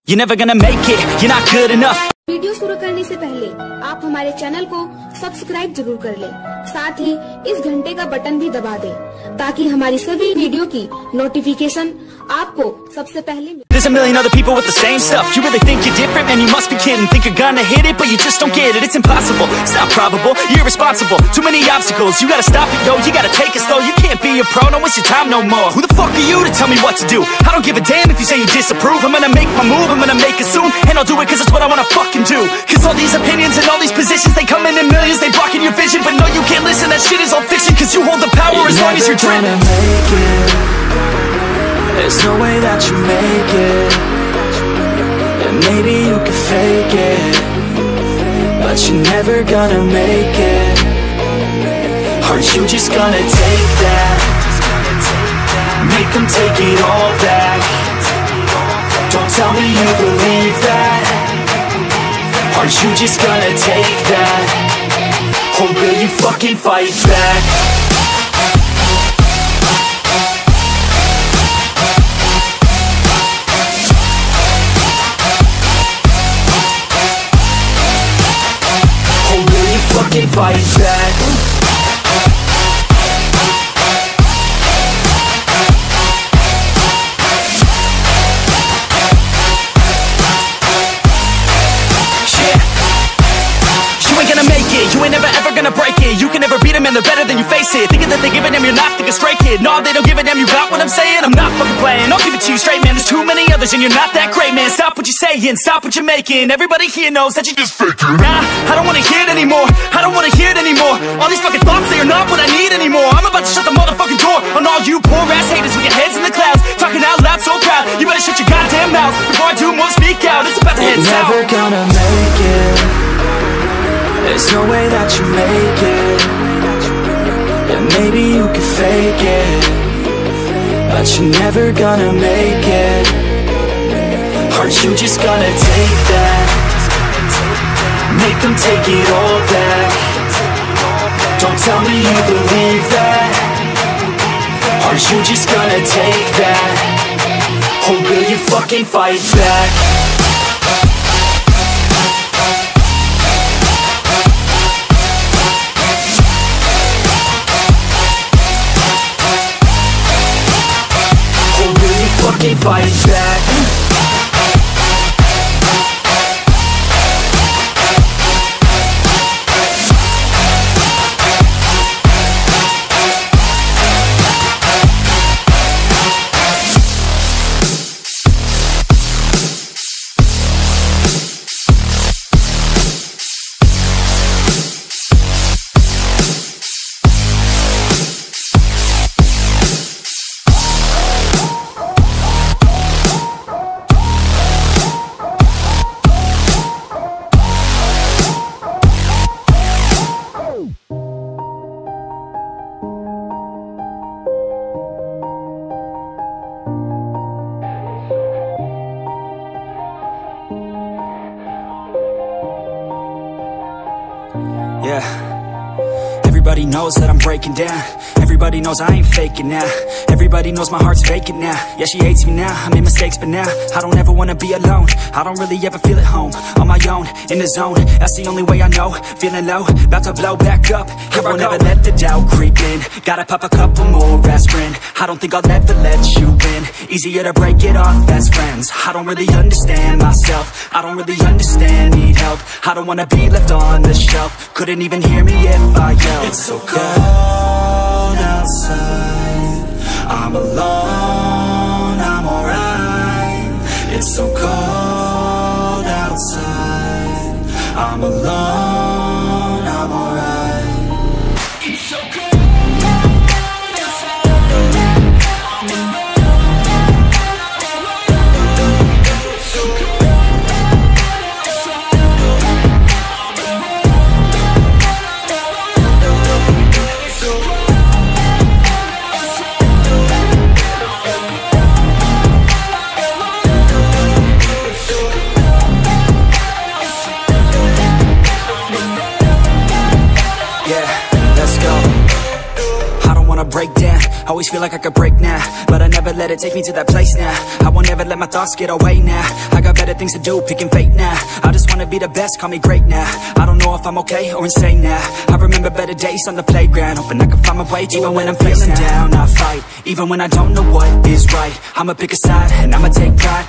You're never gonna make it, you're not good enough. Video शुरू करने से पहले आप हमारे चैनल को सब्सक्राइब जरूर कर लें, साथ ही इस घंटे का बटन भी दबा दें ताकि हमारी सभी वीडियो की नोटिफिकेशन आपको सबसे पहले मिले। There's a million other people with the same stuff. You really think you're different? Man, you must be kidding. Think you're gonna hit it, but you just don't get it. It's impossible, it's not probable, you're irresponsible. Too many obstacles, you gotta stop it, yo. You gotta take it slow, you can't be a pro, don't waste your time no more. Who the fuck are you to tell me what to do? I don't give a damn if you say you disapprove. I'm gonna make my move, I'm gonna make it soon, and I'll do it cause it's what I wanna fucking do. Cause all these opinions and all these positions, they come in millions, they blocking your vision. But no, you can't listen, that shit is all fiction. Cause you hold the power as long as you're dreaming. Make it. There's no way that you make it. And maybe you can fake it, but you're never gonna make it. Aren't you just gonna take that? Make them take it all back. Don't tell me you believe that. Aren't you just gonna take that? Or will you fucking fight back? Or will you fucking fight back? You ain't never ever gonna break it. You can never beat them and they're better than you face it. Thinking that they give a damn, you're not thinking straight, kid. No, they don't give a damn, you got what I'm saying? I'm not fucking playing, I'll give it to you straight, man. There's too many others and you're not that great, man. Stop what you're saying, stop what you're making. Everybody here knows that you just faking. Nah, I don't wanna hear it anymore, I don't wanna hear it anymore. All these fucking thoughts, they are not what I need anymore. I'm about to shut the motherfucking door on all you poor ass haters with your heads in the clouds, talking out loud so proud. You better shut your goddamn mouth before I do more speak out. It's about to head south. You're never gonna make it. There's no way that you make it. And maybe you can fake it, but you're never gonna make it. Aren't you just gonna take that? Make them take it all back. Don't tell me you believe that. Aren't you just gonna take that? Or will you fucking fight back? Fucking fight back. Yeah, everybody knows that I'm breaking down. Everybody knows I ain't faking now. Everybody knows my heart's vacant now. Yeah, she hates me now, I made mistakes but now I don't ever wanna be alone. I don't really ever feel at home. On my own, in the zone, that's the only way I know. Feeling low, about to blow back up. Here I won't ever let the doubt creep in. Gotta pop a couple more aspirin. I don't think I'll ever let you in. Easier to break it off best friends. I don't really understand myself, I don't really understand, need help. I don't wanna be left on the shelf. Couldn't even hear me if I yelled. It's so cold outside, I'm alone, I'm alright. It's so cold outside, I'm alone, I'm alright. It's so cold outside, I'm alone, it's so cold outside, I'm alone. break down. Always feel like I could break now, but I never let it take me to that place now. I won't ever let my thoughts get away now. I got better things to do, picking fate now. I just wanna be the best, call me great now. I don't know if I'm okay or insane now. I remember better days on the playground, hoping I can find my way even when I'm feeling down. I fight, even when I don't know what is right. I'ma pick a side and I'ma take pride.